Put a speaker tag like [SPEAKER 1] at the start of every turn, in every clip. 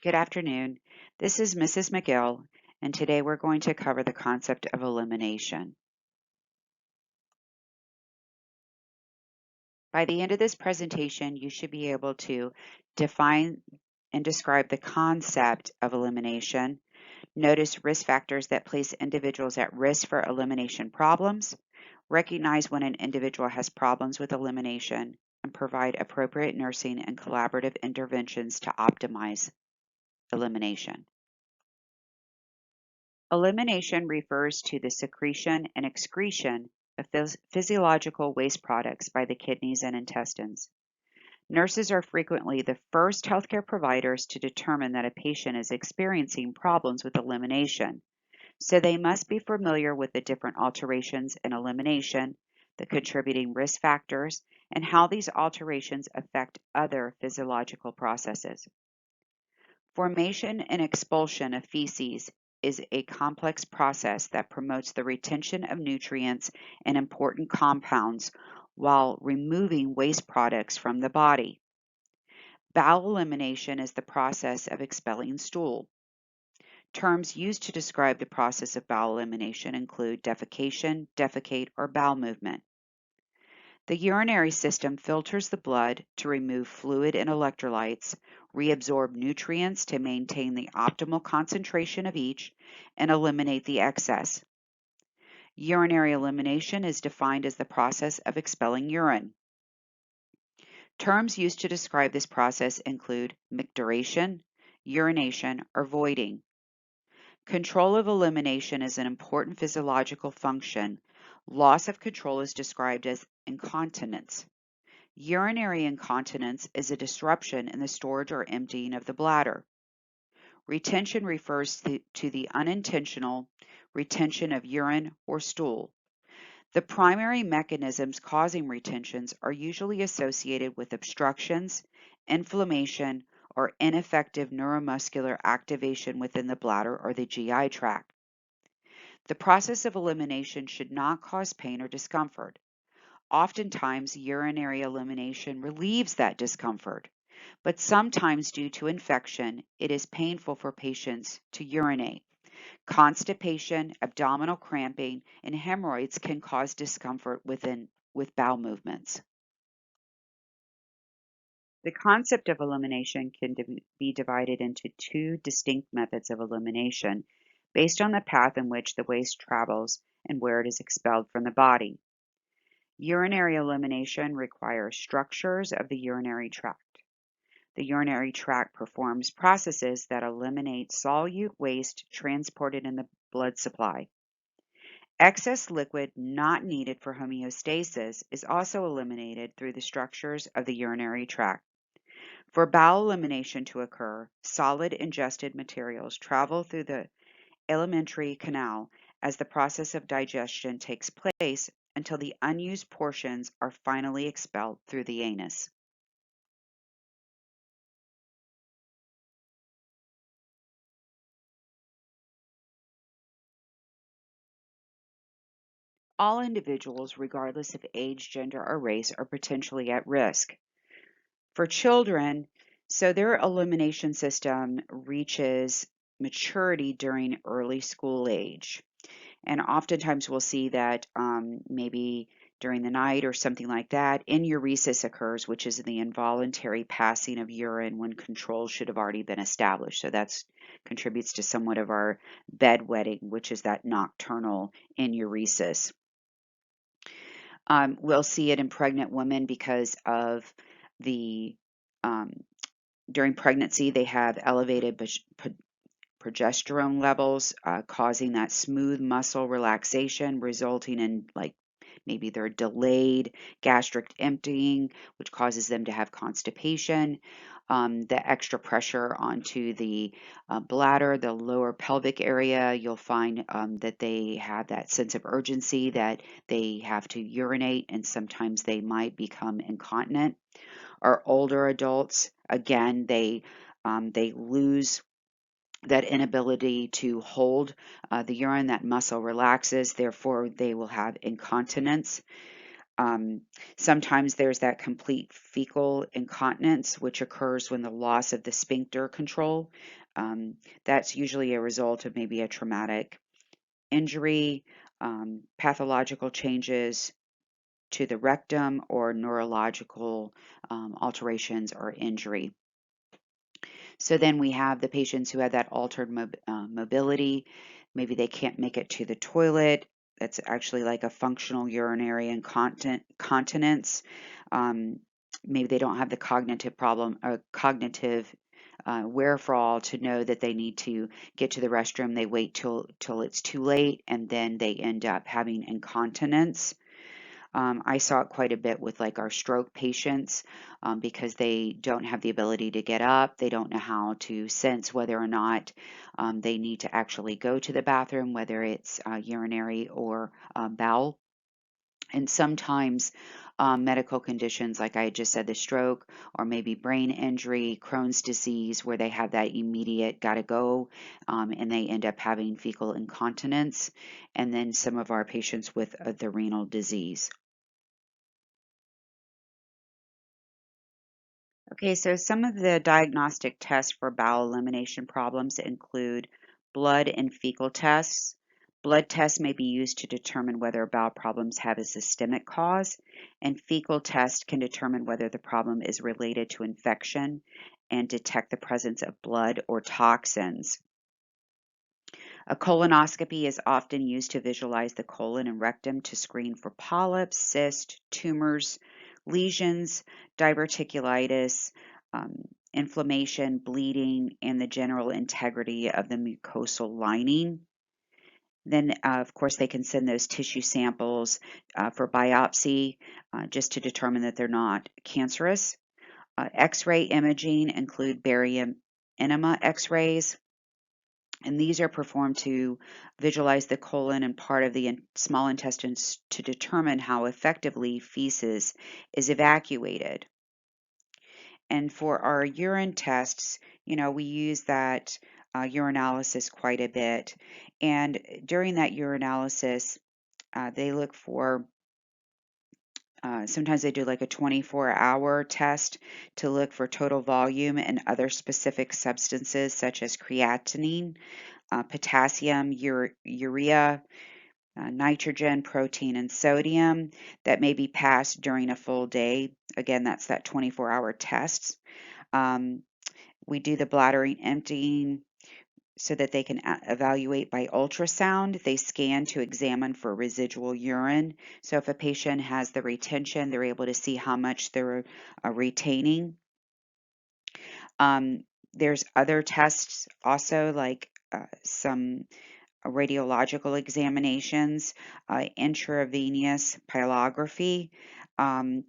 [SPEAKER 1] Good afternoon. This is Mrs. McGill, and today we're going to cover the concept of elimination. By the end of this presentation, you should be able to define and describe the concept of elimination, notice risk factors that place individuals at risk for elimination problems, recognize when an individual has problems with elimination, and provide appropriate nursing and collaborative interventions to optimize elimination. Elimination refers to the secretion and excretion of physiological waste products by the kidneys and intestines. Nurses are frequently the first healthcare providers to determine that a patient is experiencing problems with elimination, so they must be familiar with the different alterations in elimination, the contributing risk factors, and how these alterations affect other physiological processes. Formation and expulsion of feces is a complex process that promotes the retention of nutrients and important compounds while removing waste products from the body. Bowel elimination is the process of expelling stool. Terms used to describe the process of bowel elimination include defecation, defecate, or bowel movement. The urinary system filters the blood to remove fluid and electrolytes, reabsorb nutrients to maintain the optimal concentration of each, and eliminate the excess. Urinary elimination is defined as the process of expelling urine. Terms used to describe this process include micturition, urination, or voiding. Control of elimination is an important physiological function. Loss of control is described as incontinence. Urinary incontinence is a disruption in the storage or emptying of the bladder. Retention refers to the unintentional retention of urine or stool. The primary mechanisms causing retentions are usually associated with obstructions, inflammation, or ineffective neuromuscular activation within the bladder or the GI tract. The process of elimination should not cause pain or discomfort. Oftentimes, urinary elimination relieves that discomfort, but sometimes due to infection, it is painful for patients to urinate. Constipation, abdominal cramping, and hemorrhoids can cause discomfort with bowel movements. The concept of elimination can be divided into two distinct methods of elimination based on the path in which the waste travels and where it is expelled from the body. Urinary elimination requires structures of the urinary tract. The urinary tract performs processes that eliminate solute waste transported in the blood supply. Excess liquid not needed for homeostasis is also eliminated through the structures of the urinary tract. For bowel elimination to occur, solid ingested materials travel through the alimentary canal as the process of digestion takes place until the unused portions are finally expelled through the anus. All individuals, regardless of age, gender, or race, are potentially at risk. For children, their elimination system reaches maturity during early school age. And oftentimes we'll see that maybe during the night or something like that, enuresis occurs, which is the involuntary passing of urine when control should have already been established. So that contributes to somewhat of our bedwetting, which is that nocturnal enuresis. We'll see it in pregnant women because of the during pregnancy they have elevated progesterone levels, causing that smooth muscle relaxation, resulting in maybe they're delayed gastric emptying, which causes them to have constipation. The extra pressure onto the bladder, the lower pelvic area, you'll find that they have that sense of urgency that they have to urinate, and sometimes they might become incontinent. Our older adults, again, they lose that inability to hold the urine, that muscle relaxes, therefore they will have incontinence. Um, Sometimes there's that complete fecal incontinence, which occurs when the loss of the sphincter control. That's usually a result of maybe a traumatic injury, pathological changes to the rectum, or neurological alterations or injury. So then we have the patients who have that altered mobility. Maybe they can't make it to the toilet. That's actually like a functional urinary incontinence. Um, Maybe they don't have the cognitive problem or cognitive wherewithal to know that they need to get to the restroom. They wait till it's too late, and then they end up having incontinence. I saw it quite a bit with like our stroke patients because they don't have the ability to get up. They don't know how to sense whether or not they need to actually go to the bathroom, whether it's urinary or bowel. And sometimes medical conditions, like I just said, the stroke, or maybe brain injury, Crohn's disease, where they have that immediate gotta go, and they end up having fecal incontinence. And then some of our patients with the renal disease. Okay, so some of the diagnostic tests for bowel elimination problems include blood and fecal tests. Blood tests may be used to determine whether bowel problems have a systemic cause, and fecal tests can determine whether the problem is related to infection and detect the presence of blood or toxins. A colonoscopy is often used to visualize the colon and rectum to screen for polyps, cysts, tumors, lesions, diverticulitis, inflammation, bleeding, and the general integrity of the mucosal lining. Then, of course, they can send those tissue samples for biopsy just to determine that they're not cancerous. X-ray imaging include barium enema X-rays, and these are performed to visualize the colon and part of the small intestines to determine how effectively feces is evacuated. And for our urine tests, we use that urinalysis quite a bit. And during that urinalysis, they look for sometimes they do like a 24-hour test to look for total volume and other specific substances such as creatinine, potassium, urea, nitrogen, protein, and sodium that may be passed during a full day. Again, that's that 24-hour test. Um, we do the bladder emptying so that they can evaluate by ultrasound. They scan to examine for residual urine. So if a patient has the retention, they're able to see how much they're retaining. There's other tests also, like some radiological examinations, intravenous pyelography.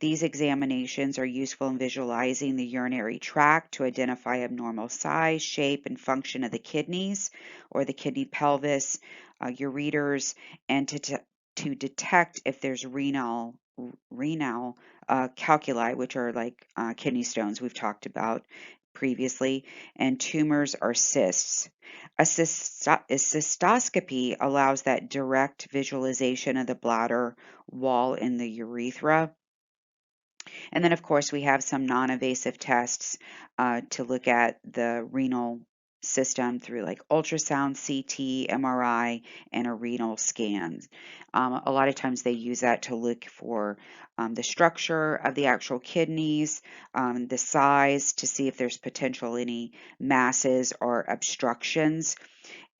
[SPEAKER 1] These examinations are useful in visualizing the urinary tract to identify abnormal size, shape, and function of the kidneys or the kidney pelvis, ureters, and to detect if there's renal calculi, which are like kidney stones we've talked about previously, and tumors or cysts. A cystoscopy allows that direct visualization of the bladder wall in the urethra. And then, of course, we have some non-invasive tests to look at the renal system through like ultrasound, CT, MRI, and a renal scan. A lot of times they use that to look for the structure of the actual kidneys, the size, to see if there's potential any masses or obstructions.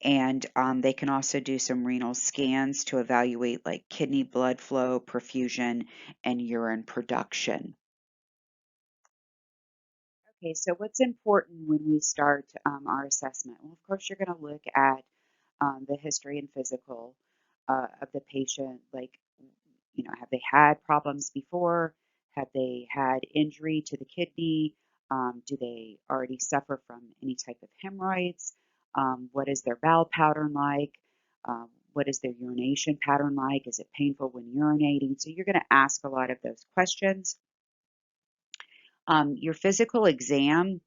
[SPEAKER 1] And they can also do some renal scans to evaluate like kidney blood flow, perfusion, and urine production. Okay, so what's important when we start our assessment? Well, of course, you're going to look at the history and physical of the patient. Like, have they had problems before? Have they had injury to the kidney? Do they already suffer from any type of hemorrhoids? What is their bowel pattern like? What is their urination pattern like? Is it painful when urinating? So you're going to ask a lot of those questions. Your physical exam,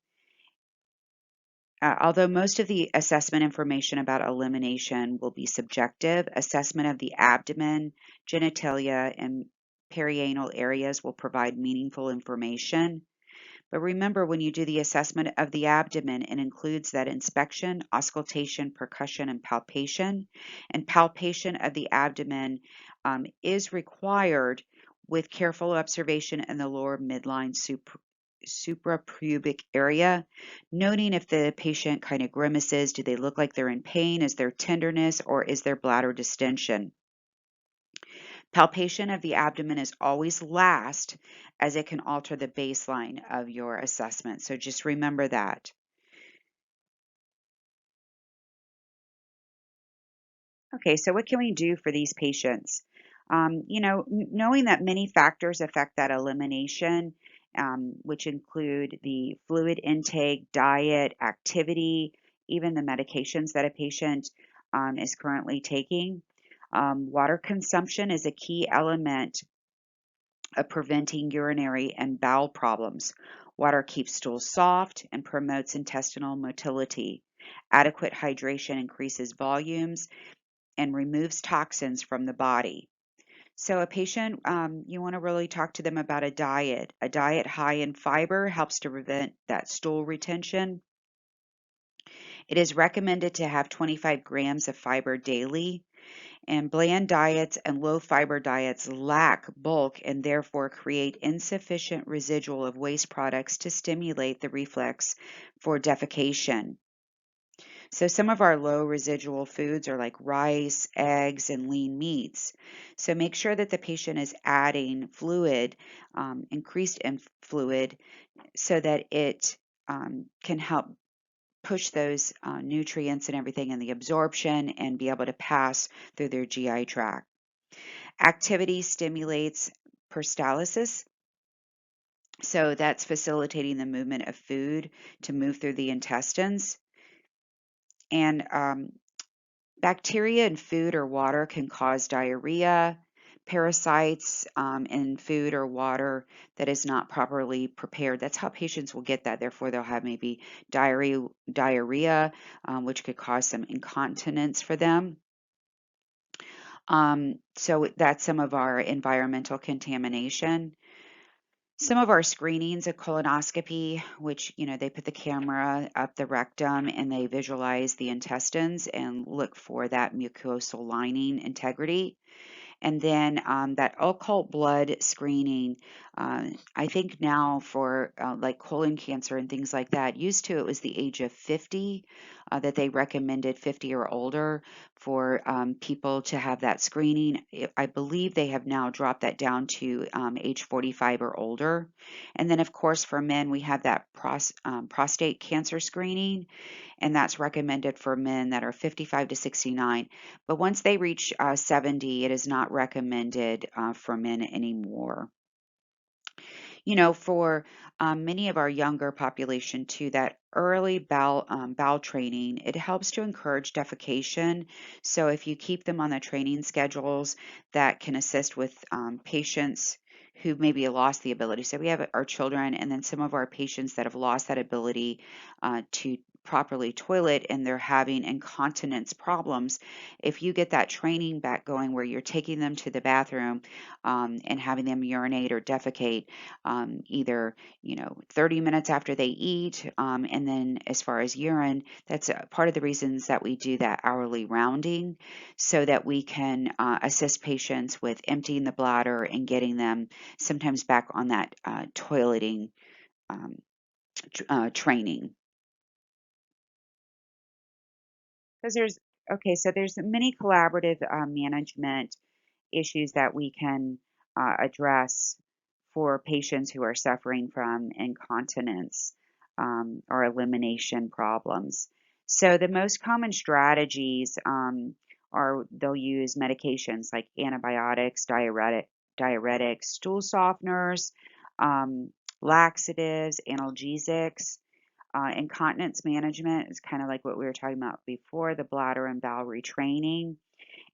[SPEAKER 1] although most of the assessment information about elimination will be subjective, assessment of the abdomen, genitalia, and perianal areas will provide meaningful information. But remember, when you do the assessment of the abdomen, it includes that inspection, auscultation, percussion, and palpation. And palpation of the abdomen is required with careful observation in the lower midline suprapubic area, noting if the patient kind of grimaces, do they look like they're in pain, is there tenderness, or is there bladder distension? Palpation of the abdomen is always last, as it can alter the baseline of your assessment. So just remember that. Okay, so what can we do for these patients? Knowing that many factors affect that elimination, which include the fluid intake, diet, activity, even the medications that a patient is currently taking. Water consumption is a key element of preventing urinary and bowel problems. Water keeps stools soft and promotes intestinal motility. Adequate hydration increases volumes and removes toxins from the body. So a patient, you want to really talk to them about a diet. A diet high in fiber helps to prevent that stool retention. It is recommended to have 25 grams of fiber daily. And bland diets and low fiber diets lack bulk and therefore create insufficient residual of waste products to stimulate the reflex for defecation. So some of our low residual foods are like rice, eggs, and lean meats. So make sure that the patient is adding fluid, increased in fluid, so that it can help push those nutrients and everything in the absorption and be able to pass through their GI tract. Activity stimulates peristalsis, so that's facilitating the movement of food to move through the intestines. And bacteria in food or water can cause diarrhea. Parasites in food or water that is not properly prepared. That's how patients will get that. Therefore, they'll have maybe diarrhea, which could cause some incontinence for them. So that's some of our environmental contamination. Some of our screenings, a colonoscopy, which, they put the camera up the rectum and they visualize the intestines and look for that mucosal lining integrity. And then that occult blood screening, I think now for like colon cancer and things like that, used to it was the age of 50 that they recommended 50 or older for people to have that screening. I believe they have now dropped that down to age 45 or older. And then, of course, for men, we have that prostate cancer screening, and that's recommended for men that are 55 to 69. But once they reach 70, it is not recommended for men anymore. For many of our younger population too, that early bowel training, it helps to encourage defecation. So if you keep them on the training schedules, that can assist with patients who maybe lost the ability. So we have our children and then some of our patients that have lost that ability to properly toilet and they're having incontinence problems. If you get that training back going where you're taking them to the bathroom and having them urinate or defecate, either 30 minutes after they eat, and then as far as urine, that's part of the reasons that we do that hourly rounding, so that we can assist patients with emptying the bladder and getting them sometimes back on that toileting training. Because there's many collaborative management issues that we can address for patients who are suffering from incontinence or elimination problems. So the most common strategies are they'll use medications like antibiotics, diuretics, stool softeners, laxatives, analgesics. Incontinence management is kind of like what we were talking about before, the bladder and bowel retraining.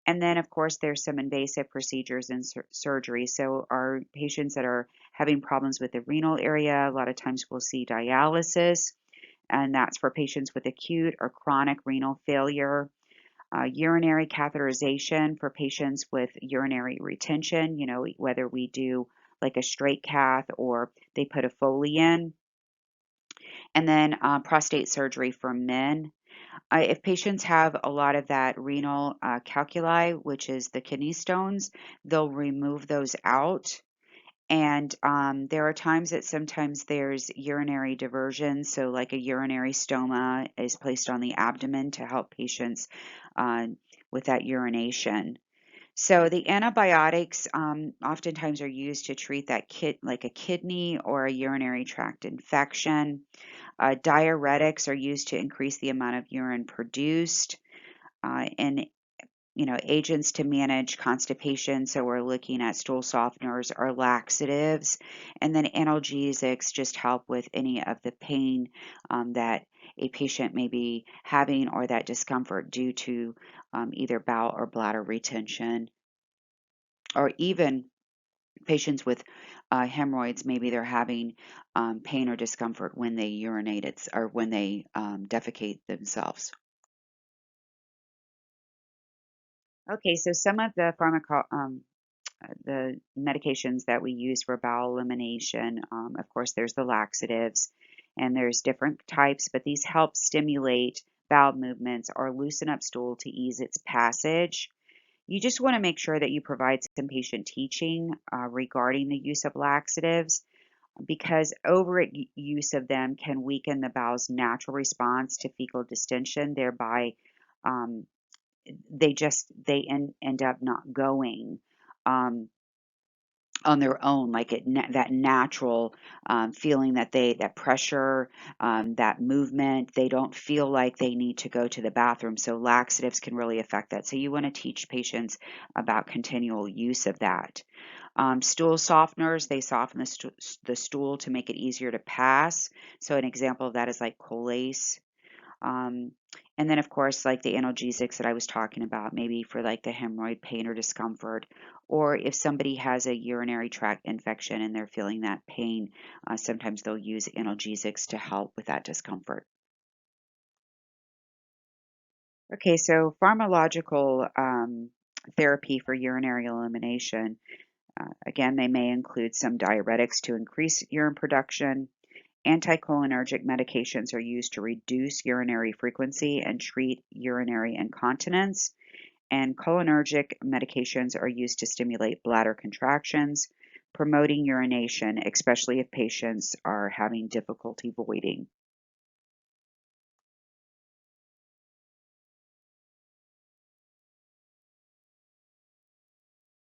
[SPEAKER 1] And then, of course, there's some invasive procedures and surgery. So our patients that are having problems with the renal area, a lot of times we'll see dialysis, and that's for patients with acute or chronic renal failure. Urinary catheterization for patients with urinary retention, whether we do like a straight cath or they put a Foley in. And then prostate surgery for men. If patients have a lot of that renal calculi, which is the kidney stones, they'll remove those out. And there are times that sometimes there's urinary diversion. So, like a urinary stoma is placed on the abdomen to help patients uh, with that urination. So, the antibiotics oftentimes are used to treat that like a kidney or a urinary tract infection. Diuretics are used to increase the amount of urine produced. And agents to manage constipation. So we're looking at stool softeners or laxatives, and then analgesics just help with any of the pain that a patient may be having or that discomfort due to either bowel or bladder retention, or even patients with hemorrhoids, maybe they're having pain or discomfort when they urinate or when they defecate themselves. Okay, so some of the medications that we use for bowel elimination, of course, there's the laxatives, and there's different types, but these help stimulate bowel movements or loosen up stool to ease its passage. You just want to make sure that you provide some patient teaching regarding the use of laxatives, because overuse of them can weaken the bowel's natural response to fecal distension, thereby um, they end up not going um, on their own, like that natural feeling that pressure, that movement. They don't feel like they need to go to the bathroom. So laxatives can really affect that. So you want to teach patients about continual use of that. Stool softeners, they soften the stool to make it easier to pass. So an example of that is like Colace. Um, and then, of course, like the analgesics that I was talking about, maybe for like the hemorrhoid pain or discomfort, or if somebody has a urinary tract infection and they're feeling that pain, sometimes they'll use analgesics to help with that discomfort. Okay, so pharmacological therapy for urinary elimination. Again, they may include some diuretics to increase urine production. Anticholinergic medications are used to reduce urinary frequency and treat urinary incontinence. And cholinergic medications are used to stimulate bladder contractions, promoting urination, especially if patients are having difficulty voiding.